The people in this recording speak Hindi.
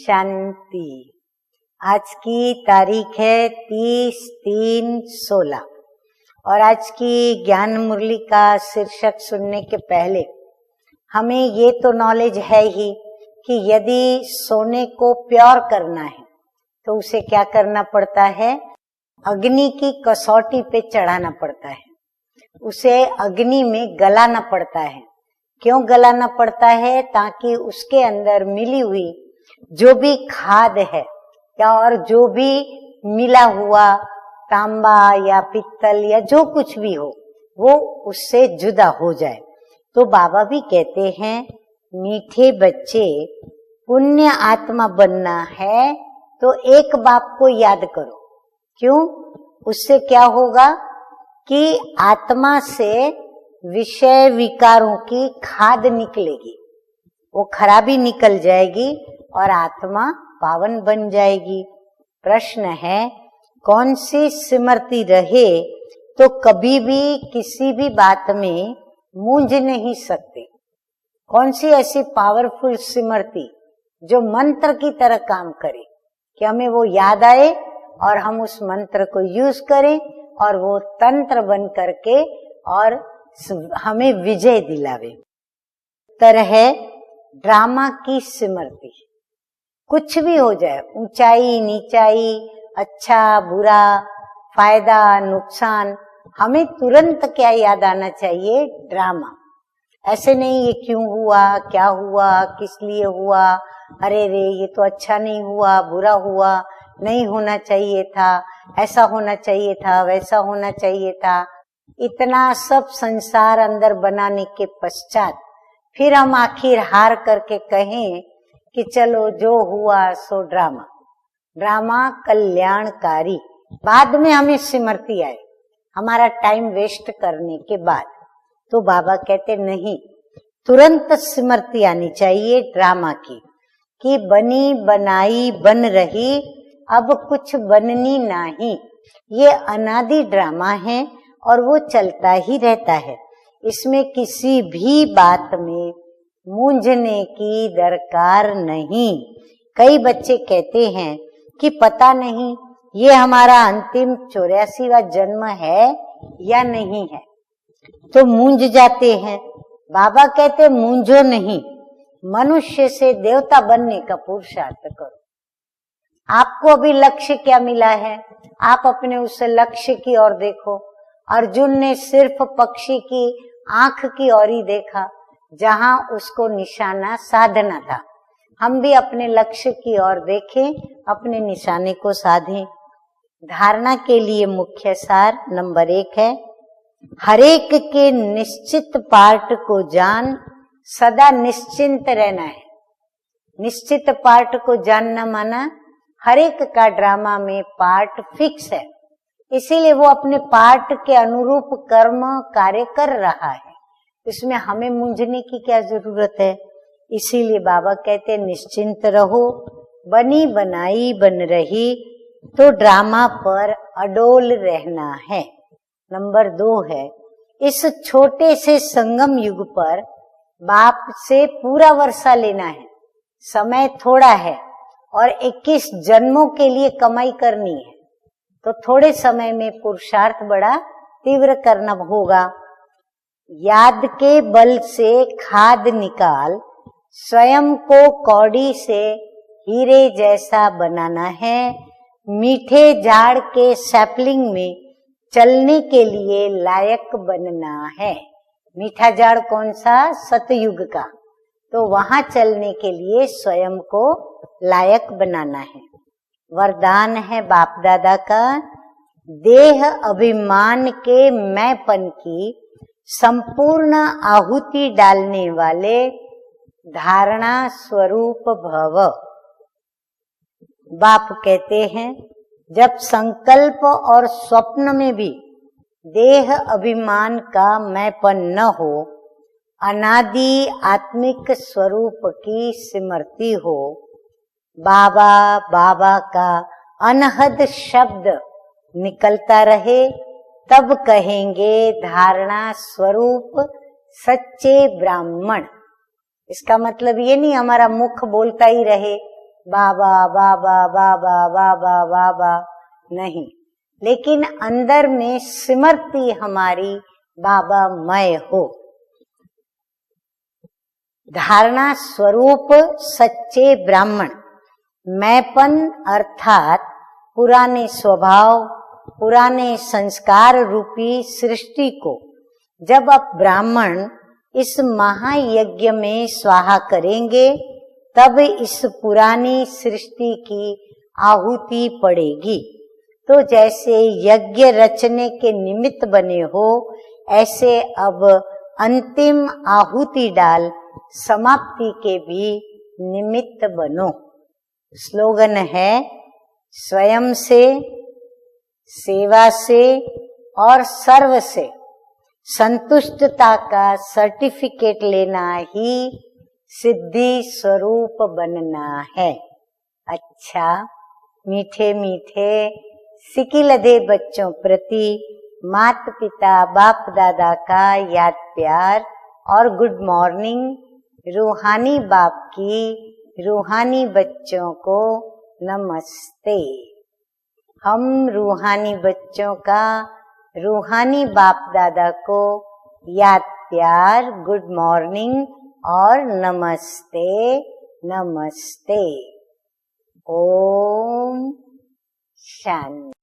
शांति। आज की तारीख है 30/3/16 और आज की ज्ञान मुरली का शीर्षक सुनने के पहले हमें ये तो नॉलेज है ही कि यदि सोने को प्योर करना है तो उसे क्या करना पड़ता है, अग्नि की कसौटी पे चढ़ाना पड़ता है, उसे अग्नि में गलाना पड़ता है। क्यों गलाना पड़ता है? ताकि उसके अंदर मिली हुई जो भी खाद है या और जो भी मिला हुआ तांबा या पित्तल या जो कुछ भी हो वो उससे जुदा हो जाए। तो बाबा भी कहते हैं मीठे बच्चे, पुण्य आत्मा बनना है तो एक बाप को याद करो। क्यों? उससे क्या होगा कि आत्मा से विषय विकारों की खाद निकलेगी, वो खराबी निकल जाएगी और आत्मा पावन बन जाएगी। प्रश्न है कौन सी स्मृति रहे तो कभी भी किसी भी बात में मूंझ नहीं सकते। कौन सी ऐसी पावरफुल स्मृति जो मंत्र की तरह काम करे कि हमें वो याद आए और हम उस मंत्र को यूज करें और वो तंत्र बन करके और हमें विजय दिलावे। तरह है ड्रामा की स्मृति। कुछ भी हो जाए, ऊंचाई नीचाई, अच्छा बुरा, फायदा नुकसान, हमें तुरंत क्या याद आना चाहिए? ड्रामा। ऐसे नहीं ये क्यों हुआ, क्या हुआ, किस लिए हुआ, अरे रे ये तो अच्छा नहीं हुआ, बुरा हुआ, नहीं होना चाहिए था, ऐसा होना चाहिए था, वैसा होना चाहिए था। इतना सब संसार अंदर बनाने के पश्चात फिर हम आखिर हार करके कहें कि चलो जो हुआ सो ड्रामा। ड्रामा कल्याणकारी। बाद में हमें स्मृति आए हमारा टाइम वेस्ट करने के बाद। तो बाबा कहते नहीं, तुरंत स्मृति आनी चाहिए ड्रामा की कि बनी बनाई बन रही, अब कुछ बननी नहीं। ये अनादि ड्रामा है और वो चलता ही रहता है। इसमें किसी भी बात में मूंझने की दरकार नहीं। कई बच्चे कहते हैं कि पता नहीं ये हमारा अंतिम 84वां जन्म है या नहीं है, तो मूंझ जाते हैं। बाबा कहते मूंझो नहीं, मनुष्य से देवता बनने का पुरुषार्थ करो। आपको अभी लक्ष्य क्या मिला है, आप अपने उस लक्ष्य की ओर देखो। अर्जुन ने सिर्फ पक्षी की आंख की ओर ही देखा जहां उसको निशाना साधना था। हम भी अपने लक्ष्य की ओर देखें, अपने निशाने को साधें। धारणा के लिए मुख्य सार नंबर 1 है, हरेक के निश्चित पार्ट को जान, सदा निश्चिंत रहना है। निश्चित पार्ट को जानना माना हरेक का ड्रामा में पार्ट फिक्स है, इसीलिए वो अपने पार्ट के अनुरूप कर्म कार्य कर रहा है। इसमें हमें मूंझने की क्या जरूरत है? इसीलिए बाबा कहते निश्चिंत रहो, बनी बनाई बन रही तो ड्रामा पर अडोल रहना है। नंबर 2 है, इस छोटे से संगम युग पर बाप से पूरा वर्षा लेना है। समय थोड़ा है और 21 जन्मों के लिए कमाई करनी है, तो थोड़े समय में पुरुषार्थ बड़ा तीव्र करना होगा। याद के बल से खाद निकाल, स्वयं को कौड़ी से हीरे जैसा बनाना है। मीठे झाड़ के सैपलिंग में चलने के लिए लायक बनना है। मीठा झाड़ कौन सा? सतयुग का। तो वहां चलने के लिए स्वयं को लायक बनाना है। वरदान है बाप दादा का, देह अभिमान के मैंपन की संपूर्ण आहुति डालने वाले धारणा स्वरूप भव। बाप कहते हैं जब संकल्प और स्वप्न में भी देह अभिमान का मैंपन न हो, अनादि आत्मिक स्वरूप की स्मृति हो, बाबा बाबा का अनहद शब्द निकलता रहे, तब कहेंगे धारणा स्वरूप सच्चे ब्राह्मण। इसका मतलब ये नहीं हमारा मुख बोलता ही रहे बाबा बाबा बाबा बाबा बाबा नहीं, लेकिन अंदर में सिमरती हमारी बाबा मय हो। धारणा स्वरूप सच्चे ब्राह्मण मैंपन अर्थात पुराने स्वभाव, पुराने संस्कार रूपी सृष्टि को जब आप ब्राह्मण इस महायज्ञ में स्वाहा करेंगे, तब इस पुरानी सृष्टि की आहुति पड़ेगी। तो जैसे यज्ञ रचने के निमित्त बने हो, ऐसे अब अंतिम आहुति डाल समाप्ति के भी निमित्त बनो। स्लोगन है, स्वयं से, सेवा से और सर्व से संतुष्टता का सर्टिफिकेट लेना ही सिद्धि स्वरूप बनना है। अच्छा, मीठे मीठे सिकिलधे बच्चों प्रति माता पिता बाप दादा का याद प्यार और गुड मॉर्निंग। रूहानी बाप की रूहानी बच्चों को नमस्ते। हम रूहानी बच्चों का रूहानी बाप दादा को याद प्यार, गुड मॉर्निंग और नमस्ते नमस्ते। ओम शांति।